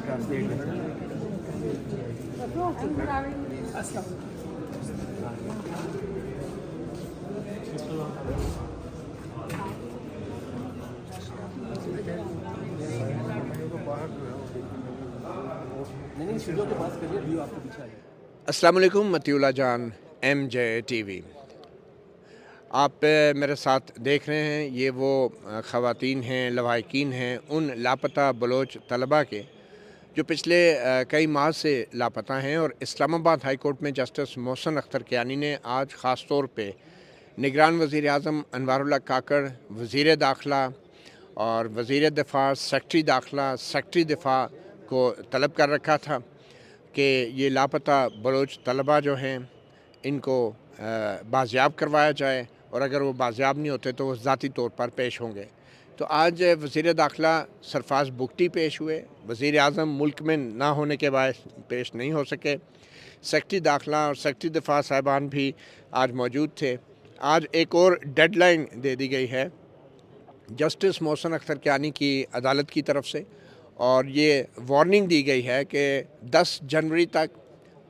अस्सलाम वालेकुम, मतीउल्लाह जान, MJ TV। आप मेरे साथ देख रहे हैं, ये वो ख़वातीन हैं, लवाहिकीन हैं उन लापता बलोच तलबा के जो पिछले कई माह से लापता हैं। और इस्लामाबाद हाई कोर्ट में जस्टिस मोहसिन अख्तर कियानी ने आज ख़ास तौर पे निगरान वज़ीर आज़म अनवारुल्लाह काकड़, वज़ीर दाखिला और वज़ीर दिफ़ा, सेक्रेटरी दाखिला, सेक्रेटरी दिफ़ा को तलब कर रखा था कि ये लापता बलोच तलबा जो हैं इनको बाज़ियाब करवाया जाए, और अगर वो बाज़ियाब नहीं होते तो वो ज़ाती तौर पर पेश होंगे। तो आज वज़ीर दाखिला सरफराज बुगटी पेश हुए, वज़ीर आज़म मुल्क में ना होने के बायस पेश नहीं हो सके, सेक्रेटरी दाखिला और सेक्रेटरी दिफ़ा साहिबान भी आज मौजूद थे। आज एक और डेडलाइन दे दी गई है जस्टिस मोहसिन अख्तर कियानी की अदालत की तरफ से, और ये वार्निंग दी गई है कि 10 जनवरी तक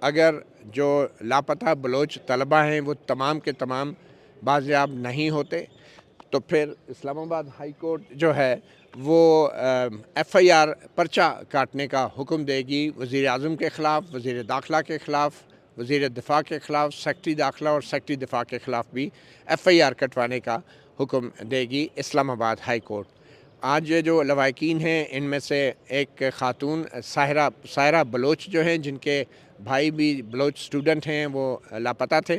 अगर जो लापता बलोच तलबा हैं वो तमाम के तमाम बाज़ियाब नहीं होते तो फिर इस्लामाबाद हाई कोर्ट जो है वो FIR पर्चा काटने का हुक्म देगी वज़ीर आज़म के ख़िलाफ़, वज़ीर दाखिला के ख़िलाफ़, वज़ीर दिफ़ा के ख़िलाफ़, सेक्रेटरी दाखिला और सेक्रेटरी दिफ़ा के ख़िलाफ़ भी FIR कटवाने का हुक्म देगी इस्लामाबाद हाई कोर्ट। आज ये जो लवाहिकीन हैं इनमें से एक ख़ातून साहिरा बलोच जो हैं, जिनके भाई भी बलोच स्टूडेंट हैं, वो लापता थे,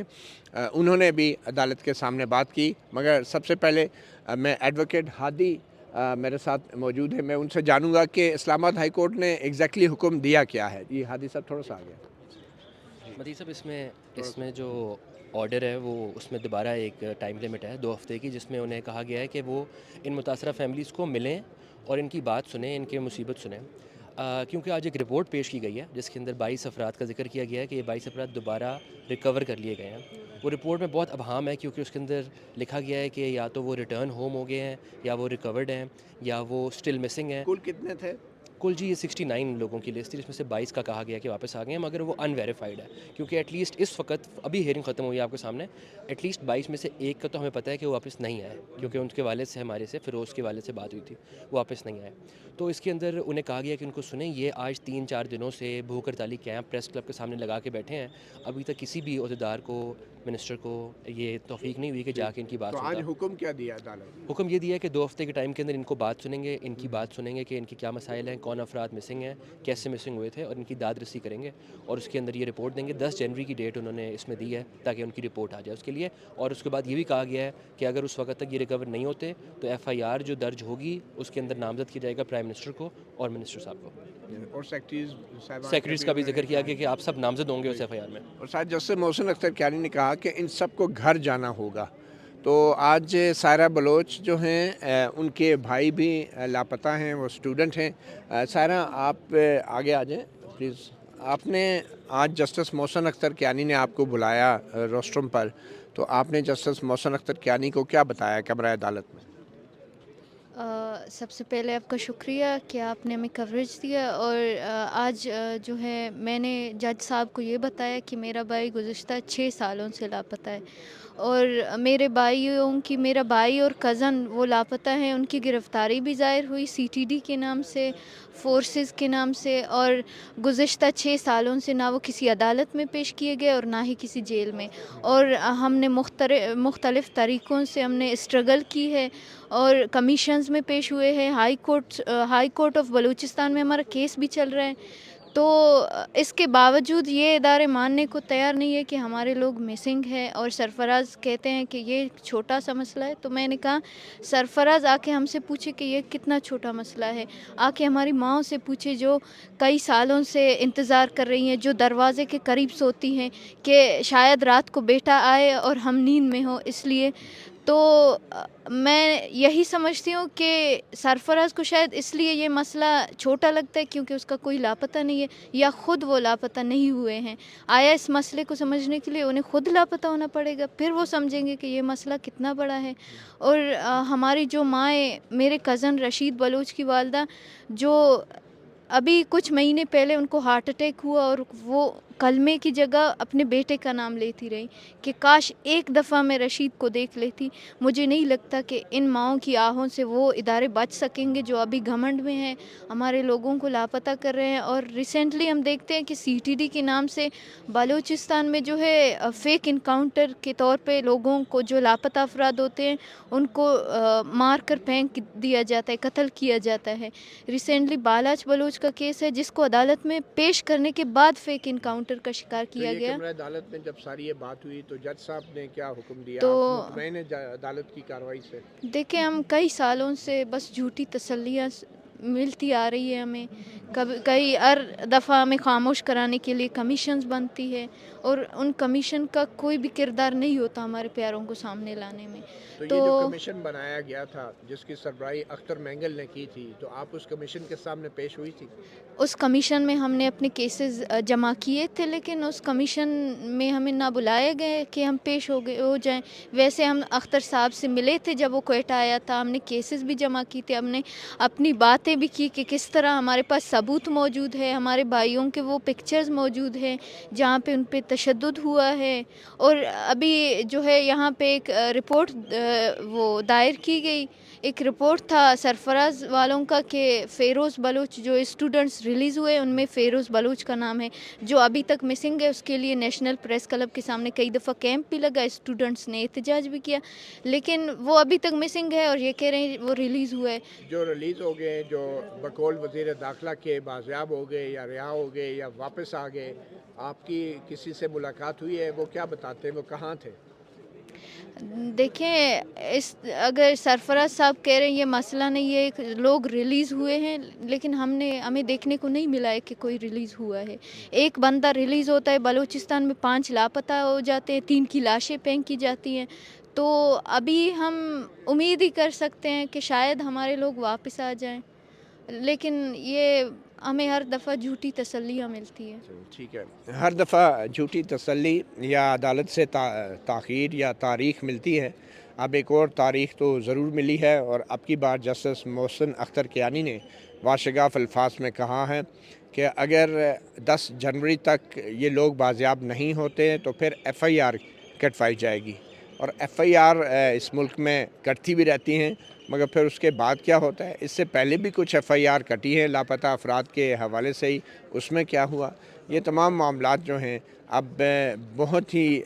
उन्होंने भी अदालत के सामने बात की। मगर सबसे पहले मैं एडवोकेट हादी मेरे साथ मौजूद है, मैं उनसे जानूंगा कि इस्लामाबाद हाई कोर्ट ने एग्जैक्टली हुक्म दिया क्या है। जी हादी साहब, थोड़ा सा आ गया। मती साहब, इसमें जो ऑर्डर है वो उसमें दोबारा एक टाइम लिमिट है 2 हफ़्ते की, जिसमें उन्हें कहा गया है कि वो इन मुतासरा फैमिलीज़ को मिलें और इनकी बात सुनें, इनके मुसीबत सुनें। क्योंकि आज एक रिपोर्ट पेश की गई है जिसके अंदर 22 अफराद का जिक्र किया गया है कि ये 22 अफराद दोबारा रिकवर कर लिए गए हैं। वो रिपोर्ट में बहुत अबहम है क्योंकि उसके अंदर लिखा गया है कि या तो वो रिटर्न होम हो गए हैं, या वो रिकवर्ड हैं, या वो स्टिल मिसिंग हैं। कुल कितने थे? कुल जी ये 69 लोगों की लिस्ट थी, जिसमें से 22 का कहा गया कि वापस आ गए हैं, मगर वो अनवेरीफाइड है क्योंकि एटलीस्ट इस वक्त अभी हियरिंग ख़त्म हुई है आपके सामने, एटलीस्ट 22 में से एक का तो हमें पता है कि वो वापस नहीं आए, क्योंकि उनके वालिद से हमारे से फ़िरोज़ के वालिद से बात हुई थी, वो वापस नहीं आए। तो इसके अंदर उन्हें कहा गया कि उनको सुने। ये आज 3-4 दिनों से भूख हड़ताली कैंप प्रेस क्लब के सामने लगा के बैठे हैं। अभी तक किसी भी अहदेदार को, मिनिस्टर को ये तौफीक नहीं हुई कि जाके इनकी बात तो सुनता। आज हुक्म क्या दिया अदालत? हुक्म ये दिया है कि 2 हफ्ते के टाइम के अंदर इनको बात सुनेंगे, इनकी बात सुनेंगे कि इनके क्या मसाइल हैं, कौन अफराद मिसिंग हैं, कैसे मिसिंग हुए थे, और इनकी दाद रसी करेंगे और उसके अंदर ये रिपोर्ट देंगे। 10 जनवरी की डेट उन्होंने इसमें दी है ताकि उनकी रिपोर्ट आ जाए उसके लिए। और उसके बाद ये भी कहा गया है कि अगर उस वक्त तक ये रिकवर नहीं होते तो FIR जो दर्ज होगी उसके अंदर नामजद किया जाएगा प्राइम मिनिस्टर को और मिनिस्टर साहब को, और सेक्रेटरीज का भी जिक्र किया गया कि आप सब नामजद होंगे उस FIR में। और शायद जस्टिस मोहसिन अख्तर कियानी ने कहा कि इन सबको घर जाना होगा। तो आज सायरा बलोच जो हैं उनके भाई भी लापता हैं, वो स्टूडेंट हैं। सायरा, आप आगे आ जाएं प्लीज़। आपने आज जस्टिस मोहसिन अख्तर कियानी ने आपको बुलाया रोस्ट्रम पर, तो आपने जस्टिस मोहसिन अख्तर कियानी को क्या बताया कमरा अदालत में? सबसे पहले आपका शुक्रिया कि आपने हमें कवरेज दिया। और आज जो है मैंने जज साहब को ये बताया कि मेरा भाई गुज़श्ता 6 सालों से लापता है, और मेरा भाई और कज़न वो लापता हैं। उनकी गिरफ़्तारी भी ज़ाहिर हुई CTD के नाम से, फोर्सेस के नाम से, और गुज़श्ता 6 सालों से ना वो किसी अदालत में पेश किए गए और ना ही किसी जेल में। और हमने मुख्तलिफ़ तरीक़ों से हमने स्ट्रगल की है और कमीशंस में पेश हुए हैं। हाई कोर्ट ऑफ बलूचिस्तान में हमारा केस भी चल रहा है। तो इसके बावजूद ये इदारे मानने को तैयार नहीं है कि हमारे लोग मिसिंग हैं, और सरफराज कहते हैं कि ये छोटा सा मसला है। तो मैंने कहा सरफराज आके हमसे पूछे कि ये कितना छोटा मसला है, आके हमारी माँओं से पूछे जो कई सालों से इंतज़ार कर रही हैं, जो दरवाज़े के करीब सोती हैं कि शायद रात को बेटा आए और हम नींद में हो इसलिए। तो मैं यही समझती हूँ कि सरफराज को शायद इसलिए ये मसला छोटा लगता है क्योंकि उसका कोई लापता नहीं है, या ख़ुद वो लापता नहीं हुए हैं। आया इस मसले को समझने के लिए उन्हें ख़ुद लापता होना पड़ेगा, फिर वो समझेंगे कि ये मसला कितना बड़ा है। और हमारी जो माएँ, मेरे कज़न रशीद बलोच की वालदा जो अभी कुछ महीने पहले उनको हार्ट अटैक हुआ और वो कलमे की जगह अपने बेटे का नाम लेती रही कि काश एक दफ़ा मैं रशीद को देख लेती। मुझे नहीं लगता कि इन माँओं की आहों से वो इदारे बच सकेंगे जो अभी घमंड में हैं, हमारे लोगों को लापता कर रहे हैं। और रिसेंटली हम देखते हैं कि CTD के नाम से बलूचिस्तान में जो है फेक इनकाउंटर के तौर पे लोगों को, जो लापता अफराद होते हैं, उनको मार कर फेंक दिया जाता है, कत्ल किया जाता है। रिसेंटली बालाच बलूच का केस है जिसको अदालत में पेश करने के बाद फेक इनकाउंटर का शिकार किया गया। अदालत में जब सारी ये बात हुई तो जज साहब ने क्या हुक्म दिया? तो आप मुतमईन हैं अदालत की कार्रवाई से? देखिए, हम कई सालों से बस झूठी तसल्लियाँ मिलती आ रही है हमें। कई हर दफ़ा हमें खामोश कराने के लिए कमीशंस बनती है और उन कमीशन का कोई भी किरदार नहीं होता हमारे प्यारों को सामने लाने में। तो ये जो कमीशन बनाया गया था जिसकी सरबराही अख्तर मैंगल ने की थी, तो आप उस कमीशन के सामने पेश हुई थी? उस कमीशन में हमने अपने केसेस जमा किए थे, लेकिन उस कमीशन में हमें ना बुलाया गया कि हम पेश हो जाएं। वैसे हम अख्तर साहब से मिले थे जब वो क्वेटा आया था, हमने केसेस भी जमा की थे, हमने अपनी बातें भी की कि किस तरह हमारे पास सबूत मौजूद है, हमारे भाइयों के वो पिक्चर्स मौजूद हैं जहाँ पे उन पे तशद्दुद हुआ है। और अभी जो है यहाँ पे एक रिपोर्ट वो दायर की गई, एक रिपोर्ट था सरफराज वालों का कि फ़ेरोज़ बलूच जो स्टूडेंट्स रिलीज़ हुए उनमें फ़ेरोज़ बलूच का नाम है, जो अभी तक मिसिंग है। उसके लिए नेशनल प्रेस क्लब के सामने कई दफ़ा कैंप भी लगा, स्टूडेंट्स ने एहतजाज भी किया, लेकिन वो अभी तक मिसिंग है और ये कह रहे हैं वो रिलीज़ हुआ है। जो रिलीज़ हो गए, जो बकौल वज़ीर दाखिला के बाज़ियाब हो गए या रिहा हो गए या वापस आ गए, आपकी किसी से मुलाकात हुई है? वो क्या बताते हैं, वो कहाँ थे? देखें, अगर सरफराज साहब कह रहे हैं ये मसला नहीं है, लोग रिलीज़ हुए हैं, लेकिन हमें देखने को नहीं मिला है कि कोई रिलीज़ हुआ है। एक बंदा रिलीज़ होता है, बलूचिस्तान में 5 लापता हो जाते हैं, 3 की लाशें फेंकी जाती हैं। तो अभी हम उम्मीद ही कर सकते हैं कि शायद हमारे लोग वापस आ जाएं, लेकिन ये हमें हर दफ़ा झूठी तसल्लियाँ मिलती है। ठीक है, हर दफ़ा झूठी तसल्ली या अदालत से ताख़ीर या तारीख़ मिलती है। अब एक और तारीख़ तो ज़रूर मिली है और अब की बार जस्टिस मोहसिन अख्तर कियानी ने वाशगाफ अल्फाज में कहा है कि अगर 10 जनवरी तक ये लोग बाजियाब नहीं होते तो फिर FIR कटवाई जाएगी। और FIR इस मुल्क में कटती भी रहती हैं, मगर फिर उसके बाद क्या होता है? इससे पहले भी कुछ FIR कटी है लापता अफराद के हवाले से ही, उसमें क्या हुआ? ये तमाम मामलात जो हैं अब बहुत ही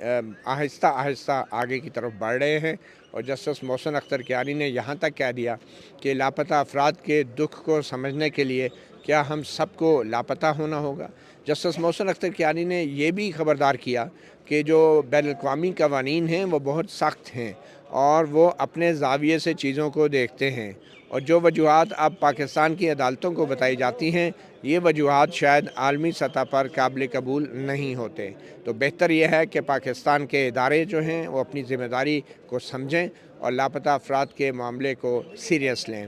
आहिस्ता आहिस्ता आगे की तरफ बढ़ रहे हैं। और जस्टिस मोहसिन अख्तर कियानी ने यहाँ तक कह दिया कि लापता अफराद के दुख को समझने के लिए क्या हम सबको लापता होना होगा। जस्टिस मोहसिन अख्तर कियानी ने यह भी ख़बरदार किया कि जो बैनुल-अक़वामी क़वानीन हैं वो बहुत सख्त हैं और वो अपने ज़ाविये से चीज़ों को देखते हैं, और जो वजूहात अब पाकिस्तान की अदालतों को बताई जाती हैं, ये वजूहात शायद आलमी सतह पर काबिल कबूल नहीं होते। तो बेहतर यह है कि पाकिस्तान के इदारे जो हैं वो अपनी ज़िम्मेदारी को समझें और लापता अफराद के मामले को सीरियस लें।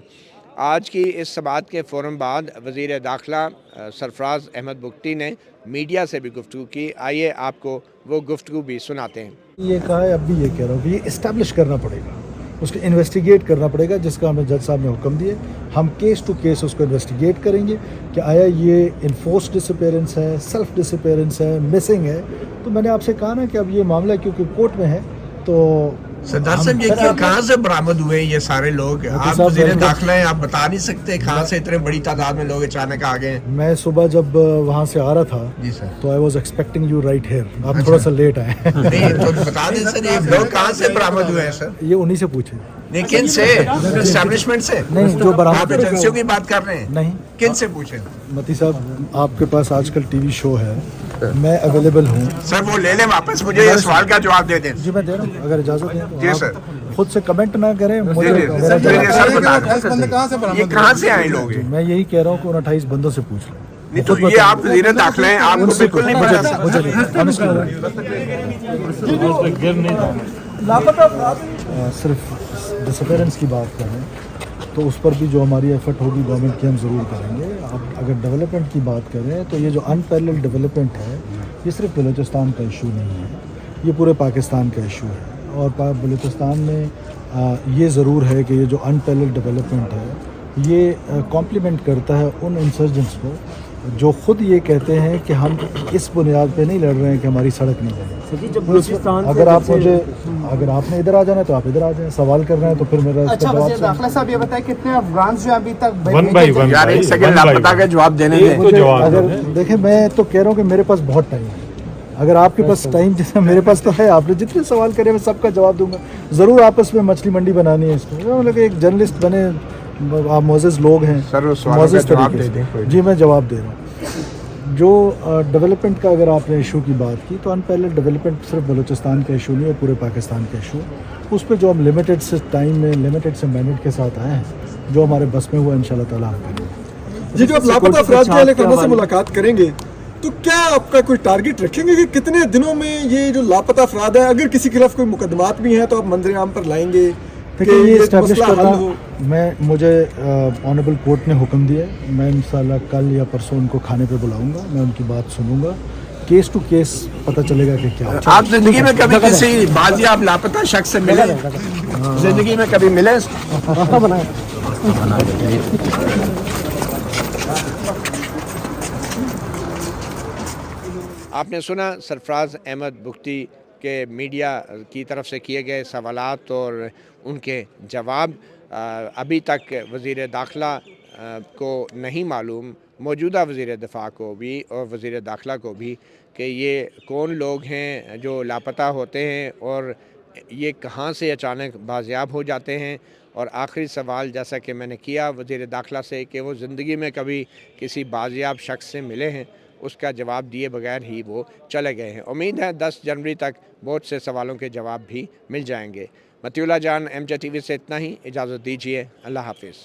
आज की इस समाअत के फ़ौरन बाद वज़ीर दाखिला सरफराज अहमद बुगटी ने मीडिया से भी गुफ्तगू की। आइए आपको वो गुफ्तगू भी सुनाते हैं। ये कहा है, अब भी ये कह रहा हूँ कि ये इस्टेब्लिश करना पड़ेगा, उसको इन्वेस्टिगेट करना पड़ेगा, जिसका हमें जज साहब ने हुक्म दिए। हम केस टू केस उसको इन्वेस्टिगेट करेंगे कि आया ये इन्फोर्स डिसअपेरेंस है, सेल्फ डिसअपेरेंस है, मिसिंग है। तो मैंने आपसे कहा ना कि अब ये मामला क्योंकि कोर्ट में है तो सरदार साहब ये कहाँ से बरामद हुए ये सारे लोग? आप वज़ीर दाखिला हैं, आप बता नहीं सकते कहाँ से इतने बड़ी तादाद में लोग अचानक आ गए? मैं सुबह जब वहाँ से आ रहा था जी सर, तो I was expecting you right here. आप थोड़ा सा लेट आए। नहीं तो बता दें सर, ये लोग कहाँ से बरामद हुए हैं सर? ये उन्हीं से पूछे। नहीं, किन से? एस्टेब्लिशमेंट से? नहीं, जो बरामद एजेंसियों की बात कर रहे हैं? नहीं, किन से पूछे? मती साहब, आपके पास आजकल टीवी शो है, मैं अवेलेबल हूँ। सर वो ले लें वापस, मुझे ये सवाल का जवाब दे दें। जी मैं दे रहा हूँ, अगर इजाज़त है तो जी आप सर। खुद से कमेंट ना करें। मुझे सर बता मेरा ये कहाँ से आए लोग? मैं यही कह रहा हूँ कि 28 बंदों से पूछ लें। नहीं तो ये आप वज़ीर दाखिला हैं, आपको बिल्कुल नहीं पता सर। सिर्फ डिसअपेरेंस की बात करें तो उस पर भी जो हमारी एफर्ट होगी गवर्नमेंट की हम ज़रूर करेंगे। अब अगर डेवलपमेंट की बात करें तो ये जो अनपैरेलल डेवलपमेंट है ये सिर्फ बलूचिस्तान का इशू नहीं है, ये पूरे पाकिस्तान का इशू है। और बलूचिस्तान में ये ज़रूर है कि ये जो अनपैरेलल डेवलपमेंट है ये कॉम्प्लीमेंट करता है उन इंसर्जेंट्स को जो खुद ये कहते हैं कि हम इस बुनियाद पे नहीं लड़ रहे हैं कि हमारी सड़क नहीं बने। अगर आपने इधर आ जाना है तो आप इधर आ जाएं, सवाल कर रहे हैं तो फिर मेरा अच्छा वज़ीर दाखिला साहब ये बताएं कितने अफगान जो अभी तक वन बाई वन यार एक सेकंड लापता का जवाब देने दें। मुझे अगर देखें, मैं तो कह रहा हूँ कि मेरे पास बहुत टाइम है। अगर आपके पास टाइम जैसे मेरे पास तो है, आपने जितने सवाल करे मैं सबका जवाब दूंगा। ज़रूर आपस में मछली मंडी बनानी है इसको, मतलब एक जर्नलिस्ट बने, आप मोज़ेज़ लोग हैं, सर उस सवाल का जवाब दे दें। जी मैं जवाब दे रहा हूँ। जो डेवलपमेंट का अगर आपने इशू की बात की तो अनपैरेलल डेवलपमेंट सिर्फ बलूचिस्तान का इशू नहीं है, पूरे पाकिस्तान का इशू। उस पर जो हम लिमिटेड से टाइम में, लिमिटेड से मैनेट के साथ आए हैं, जो हमारे बस में हुआ इंशाल्लाह ताला हम करेंगे। ये जो आप लापता अफराद के अहल से मुलाकात करेंगे तो क्या आपका कोई टारगेट रखेंगे कि कितने दिनों में ये जो लापता अफराद है, अगर किसी के खिलाफ कोई मुकदमात भी हैं तो आप मंजर आम पर लाएंगे? देखिए ये इस्टेब्लिश करना, मुझे ऑनरेबल कोर्ट ने हुक्म दिया है, मैं इंशाल्लाह कल या परसों उनको खाने पे बुलाऊंगा, मैं उनकी बात सुनूंगा, केस टू केस पता चलेगा कि क्या। आप जिंदगी में कभी किसी बाजियाब लापता शख्स से मिले? जिंदगी में कभी मिले? आपने सुना सरफराज अहमद बुख्ती के मीडिया की तरफ से किए गए सवालात और उनके जवाब। अभी तक वज़ीर दाखिला को नहीं मालूम, मौजूदा वज़ीर दिफा को भी और वज़ीर दाखिला को भी, कि ये कौन लोग हैं जो लापता होते हैं और ये कहाँ से अचानक बाजियाब हो जाते हैं। और आखिरी सवाल जैसा कि मैंने किया वज़ीर दाखिला से कि वो ज़िंदगी में कभी किसी बाजियाब शख्स से मिले हैं, उसका जवाब दिए बगैर ही वो चले गए हैं। उम्मीद है 10 जनवरी तक बहुत से सवालों के जवाब भी मिल जाएंगे। मतीउल्लाह जान, MJ TV से इतना ही, इजाज़त दीजिए, अल्लाह हाफिज़।